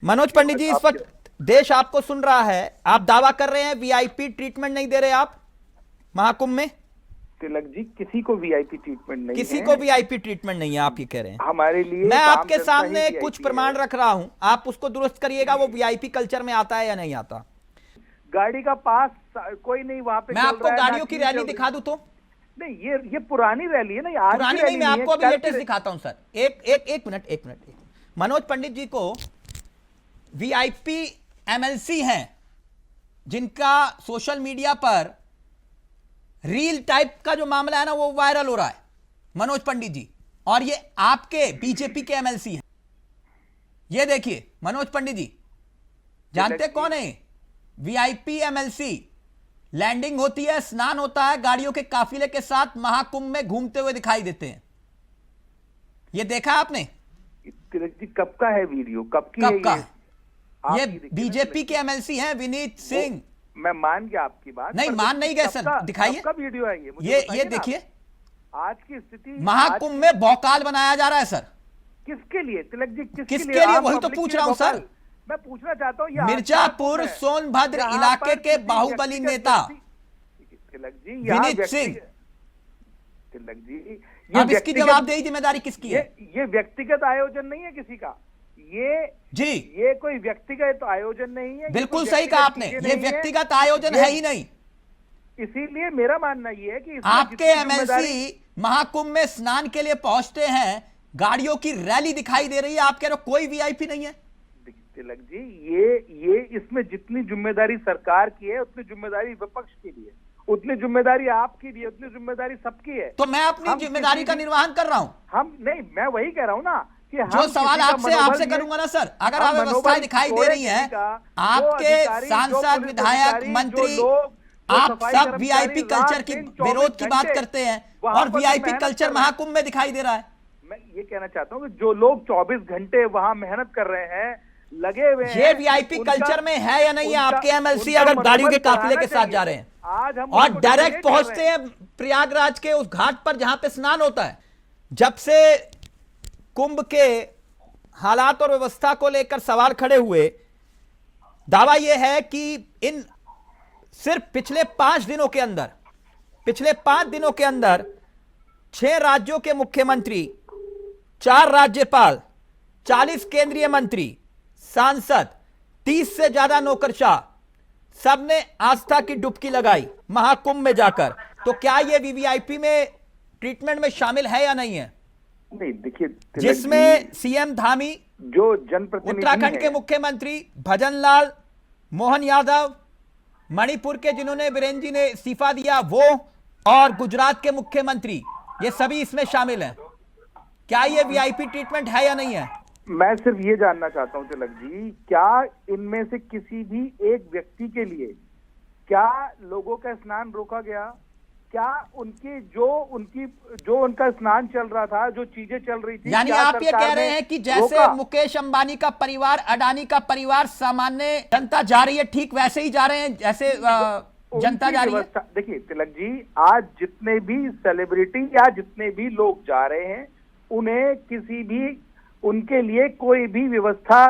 मनोज पंडित जी, इस वक्त देश आपको सुन रहा है। आप दावा कर रहे हैं वीआईपी ट्रीटमेंट नहीं दे रहे आप महाकुंभ में। तिलक जी, किसी को वीआईपी ट्रीटमेंट नहीं किसी है। को वीआईपी ट्रीटमेंट नहीं है, आप ये कह रहे हैं। हमारे लिए मैं आम आपके जनता सामने ही कुछ VIP प्रमाण है। रख रहा हूं, आप उसको दुरुस्त करिएगा। वो वीआईपी कल्चर में आता है या नहीं आता। गाड़ी का पास कोई नहीं वहां पे मैं चल आपको रहा है, गाड़ियों ना की चीज रैली चल रही। दिखा दूं तो। नहीं, ये पुरानी रैली है ना, ये आज की पुरानी रैली नहीं, मैं आपको अभी कल लेटेस्ट की दिखाता हूं सर। एक मिनट। मनोज पंडित जी को वीआईपी एमएलसी हैं जिनका सोशल मीडिया पर रील टाइप का जो मामला है ना, वो वायरल हो रहा है, मनोज पंडित जी। और ये आपके बीजेपी के एमएलसी हैं। ये देखिए मनोज पंडित जी, जानते कौन है? VIP MLC. लैंडिंग होती है, स्नान होता है, गाड़ियों के काफिले के साथ महाकुंभ में घूमते हुए दिखाई देते हैं। ये देखा आपने? तिलक जी, कब का है वीडियो, कब की कब है का ये? है? आप ये ही देखिए ना बीजेपी तिलक के एमएलसी हैं, विनीत सिंह। मैं मान गया आपकी बात, नहीं पर मान नहीं गए सर, दिखाइए। कब का वीडियो है ये? मुझे ये बताइए ना। देखिए, आज की स्थिति महाकुंभ में भौकाल बनाया जा रहा है सर। किसके लिए तिलक जी? किसके लिए? आम वही तो पब्लिक पूछ के रहा हूं लिए सर। मैं पूछना चाहता हूँ, मिर्जापुर सोनभद्र इलाके के बाहुबली नेता तिलक जी, विनीत सिंह। तिलक जी, अब इसकी जवाबदेही जिम्मेदारी किसकी है? ये व्यक्तिगत आयोजन नहीं है किसी का। जी, ये कोई व्यक्तिगत आयोजन नहीं है। बिल्कुल सही कहा आपने, ये व्यक्तिगत आयोजन है ही नहीं। इसीलिए मेरा मानना ये है कि इसमें आपके जितनी एमएलसी महाकुंभ में स्नान के लिए पहुंचते हैं, गाड़ियों की रैली दिखाई दे रही है, आप कह रहे हो कोई वीआईपी नहीं है। तिलक जी, ये इसमें जितनी जिम्मेदारी सरकार की है, उतनी जिम्मेदारी विपक्ष की भी है, उतनी जिम्मेदारी आपकी भी है, उतनी जिम्मेदारी सबकी है। तो मैं अपनी जिम्मेदारी का निर्वहन कर रहा हूं। हम नहीं, मैं वही कह रहा हूं ना कि जो सवाल आपसे करूंगा ना सर, अगर अव्यवस्थाएं दिखाई दे रही हैं, आपके सांसद, विधायक, मंत्री, आप सब वीआईपी कल्चर की विरोध की बात करते हैं और वीआईपी कल्चर महाकुंभ में दिखाई दे रहा है। मैं ये कहना चाहता हूं कि जो लोग 24 घंटे वहां मेहनत कर रहे हैं, लगे हुए हैं, ये वीआईपी कल्चर में है या नहीं है? आपके एमएलसी अगर गाड़ियों के काफिले के साथ जा रहे हैं आज हम और डायरेक्ट पहुंचते हैं प्रयागराज के उस घाट पर जहां पे स्नान होता है। जब से कुंभ के हालात और व्यवस्था को लेकर सवाल खड़े हुए, दावा यह है कि इन सिर्फ पिछले 5 दिनों के अंदर 6 राज्यों के मुख्यमंत्री, 4 राज्यपाल, 40 केंद्रीय मंत्री, सांसद, 30 से ज्यादा नौकरशाह, सबने आस्था की डुबकी लगाई महाकुंभ में जाकर। तो क्या ये वीवीआईपी में ट्रीटमेंट में शामिल है या नहीं है? नहीं, देखिए, जिसमें सीएम धामी, जो जनप्रतिनिधि, उत्तराखंड के मुख्यमंत्री भजनलाल, मोहन यादव, मणिपुर के जिन्होंने बीरेन जी ने इस्तीफा दिया वो, और गुजरात के मुख्यमंत्री, ये सभी इसमें शामिल हैं। क्या ये वीआईपी ट्रीटमेंट है या नहीं है? मैं सिर्फ ये जानना चाहता हूं तिलक जी, क्या इनमें से किसी भी एक व्यक्ति के लिए क्या लोगों का स्नान रोका गया? क्या जो उनका स्नान चल रहा था, जो चीजें चल रही थी, यानी क्या आप ये सरकार कह रहे ने हैं कि जैसे रोका? मुकेश अंबानी का परिवार, अडानी का परिवार, सामान्य जनता जा रही है, ठीक वैसे ही जा रहे हैं जैसे जनता जा रही है? देखिए तिलक जी, आज जितने भी सेलिब्रिटी या जितने भी लोग जा रहे हैं, उन्हें किसी भी, उनके लिए कोई भी व्यवस्था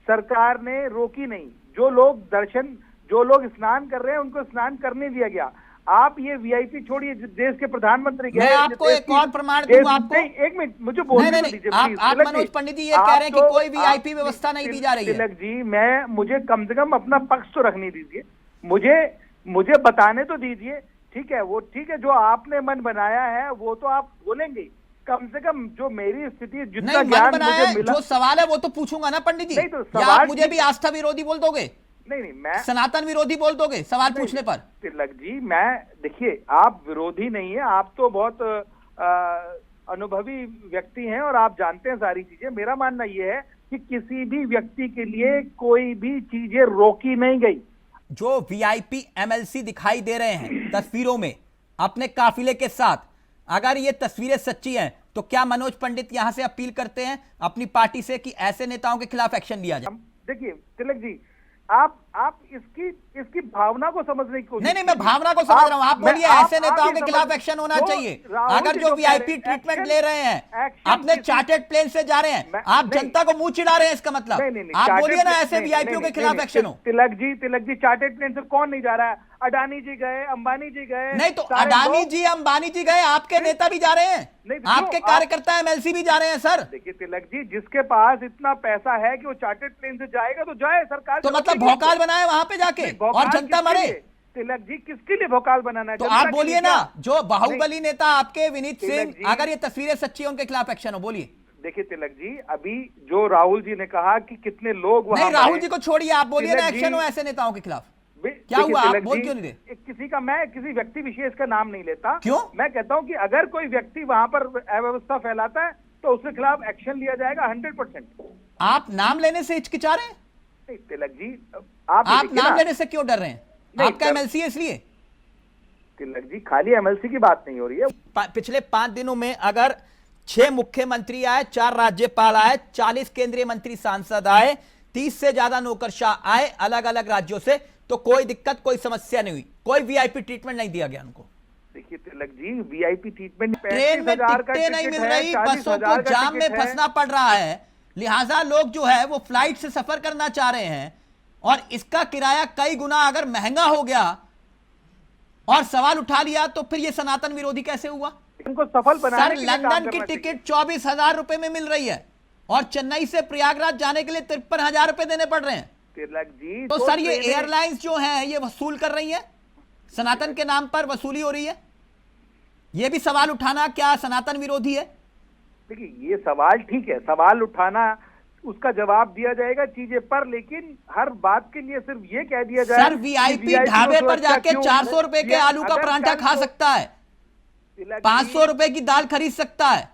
सरकार ने रोकी नहीं। जो लोग स्नान कर रहे हैं, उनको स्नान करने दिया गया। आप ये वीआईपी छोड़िए, देश के प्रधानमंत्री मैं आपको एक और प्रमाण दूं आपको। एक मिनट, मुझे बोलने दीजिए। आप मनोज पंडित जी ये कह रहे हैं कि कोई वीआईपी व्यवस्था नहीं दी जा रही है। तिलक जी, मुझे कम से कम अपना पक्ष तो रखने दीजिए, मुझे बताने तो दीजिए। ठीक है, वो ठीक है, जो आपने मन बनाया है वो तो आप बोलेंगे। कम से कम जो मेरी स्थिति, जितना ज्ञान मुझे मिला, जो सवाल है वो तो पूछूंगा ना पंडित जी। नहीं तो या आप मुझे भी आस्था विरोधी बोल दोगे? नहीं, मैं सनातन विरोधी बोल दोगे सवाल पूछने पर? तिलक जी, देखिए, आप विरोधी नहीं है, आप तो बहुत अनुभवी व्यक्ति हैं और आप जानते हैं सारी चीजें। मेरा मानना यह है कि किसी भी व्यक्ति के लिए कोई भी चीजें रोकी नहीं गई। जो वीआईपी एमएलसी दिखाई दे रहे हैं तस्वीरों में अपने काफिले के साथ, अगर ये तस्वीरें सच्ची हैं तो क्या मनोज पंडित यहां से अपील करते हैं अपनी पार्टी से कि ऐसे नेताओं के खिलाफ एक्शन लिया जाए? देखिए तिलक जी, आप आप इसकी भावना को समझने की कोशिश नहीं मैं भावना को समझ रहा हूं। आप बोलिए ऐसे नेताओं के खिलाफ एक्शन होना चाहिए। अगर जो वीआईपी ट्रीटमेंट ले रहे हैं, अपने चार्टर्ड प्लेन से जा रहे हैं, आप जनता को मुंह चिढ़ा रहे हैं, इसका मतलब आप बोलिए ना ऐसे वीआईपीओ के खिलाफ एक्शन हो। तिलक जी चार्टर्ड प्लेन से कौन नहीं जा रहा है? अडानी जी गए, अंबानी जी गए। नहीं तो अडानी जी अंबानी जी गए, आपके नेता भी जा रहे हैं, आपके कार्यकर्ता एमएलसी भी जा रहे हैं सर। देखिए तिलक जी, जिसके पास इतना पैसा है कि वो चार्टर्ड प्लेन से जाएगा तो जाए, सरकार तो मतलब भौकाल बनाए वहां पे जाके और जनता मरे। तिलक जी किसके लिए भौकाल बनाना है? तो आप बोलिए ना, जो बाहुबली नेता आपके विनीत सिंह, अगर ये तस्वीरें सच्ची है उनके खिलाफ एक्शन हो, बोलिए। देखिए तिलक जी, अभी जो राहुल जी ने कहा कि कितने लोग वहां, नहीं राहुल जी को छोड़िए, आप बोलिए ना एक्शन हो ऐसे नेताओं के खिलाफ। क्या हुआ, आप बोल क्यों नहीं रहे? मैं किसी व्यक्ति विशेष का नाम नहीं लेता। क्यों? मैं कहता हूं कि अगर कोई व्यक्ति वहां पर अव्यवस्था फैलाता है तो उसके खिलाफ एक्शन लिया जाएगा 100%। आप नाम लेने से हिचकिचा रहे हैं? नहीं तिलक जी, आप नाम लेने से क्यों डर रहे हैं? आपका एमएलसी है इसलिए? तिलक जी, खाली एमएलसी की बात नहीं हो रही है। पिछले 5 दिनों में अगर 6 मुख्यमंत्री आए, 4 राज्यपाल आए, 40 केंद्रीय मंत्री सांसद आए, 30 से ज्यादा नौकरशाह आए अलग अलग राज्यों से, तो कोई दिक्कत कोई समस्या नहीं हुई, कोई वीआईपी ट्रीटमेंट नहीं दिया गया उनको। देखिए Tilak ji, VIP treatment, train में टिकटें नहीं मिल रही, बसों को जाम में फंसना पड़ रहा है, लिहाजा लोग जो है वो फ्लाइट से सफर करना चाह रहे हैं और इसका किराया कई गुना अगर महंगा हो गया और सवाल उठा लिया तो फिर ये सनातन विरोधी कैसे हुआ? इनको सफल बनाने सर लंदन की टिकट 24,000 रुपए में मिल रही है और चेन्नई से प्रयागराज जाने के लिए 53,000 रुपए देने पड़ रहे हैं। तिलक जी तो सर ये एयरलाइंस जो हैं ये वसूल कर रही है, सनातन के नाम पर वसूली हो रही है, ये भी सवाल उठाना क्या सनातन विरोधी है? देखिए ये सवाल ठीक है, सवाल उठाना, उसका जवाब दिया जाएगा चीजें पर, लेकिन हर बात के लिए सिर्फ ये कह दिया जाए सर वीआईपी ढाबे पर जाके 400 रुपए के आलू का परांठा खा सकता है, 500 रुपए की दाल खरीद सकता है,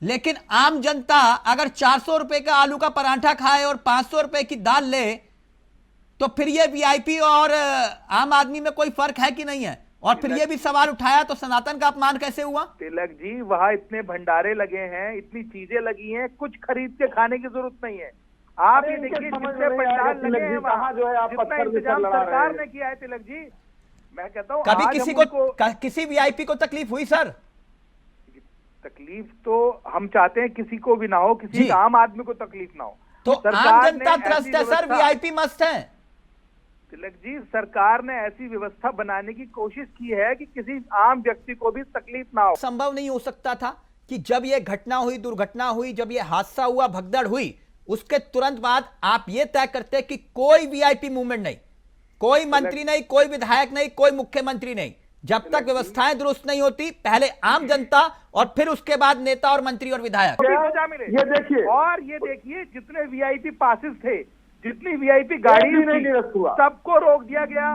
लेकिन आम जनता अगर 400 रुपए का आलू का परांठा खाए और 500 रुपए की दाल ले तो फिर ये वीआईपी और आम आदमी में कोई फर्क है कि नहीं है? और फिर ये भी सवाल उठाया तो सनातन का अपमान कैसे हुआ? तिलक जी वहां इतने भंडारे लगे हैं, इतनी चीजें लगी हैं, कुछ खरीद के खाने की जरूरत नहीं है। आप ये देखिए जितने पंडाल लगे हैं वहां जो है, जितना इंतजाम सरकार ने किया है तिलक जी, मैं कहता हूँ कभी किसी वीआईपी को तकलीफ हुई सर? तकलीफ तो हम चाहते हैं किसी को भी ना हो, किसी आम आदमी को तकलीफ ना हो। तो आम जनता त्रस्त है सर, वीआईपी मस्त है। तिलक जी सरकार ने ऐसी व्यवस्था बनाने की कोशिश की है कि किसी आम व्यक्ति को भी तकलीफ ना हो। संभव नहीं हो सकता था कि जब यह घटना हुई, दुर्घटना हुई, जब यह हादसा हुआ, भगदड़ हुई, उसके तुरंत बाद आप यह तय करते कि कोई वीआईपी मूवमेंट नहीं, कोई मंत्री नहीं, कोई विधायक नहीं, कोई मुख्यमंत्री नहीं, जब तक व्यवस्थाएं दुरुस्त नहीं होती पहले आम जनता और फिर उसके बाद नेता और मंत्री और विधायक। ये देखिए जितने वीआईपी पासेस थे, जितनी वीआईपी गाड़ी थी, सबको रोक दिया गया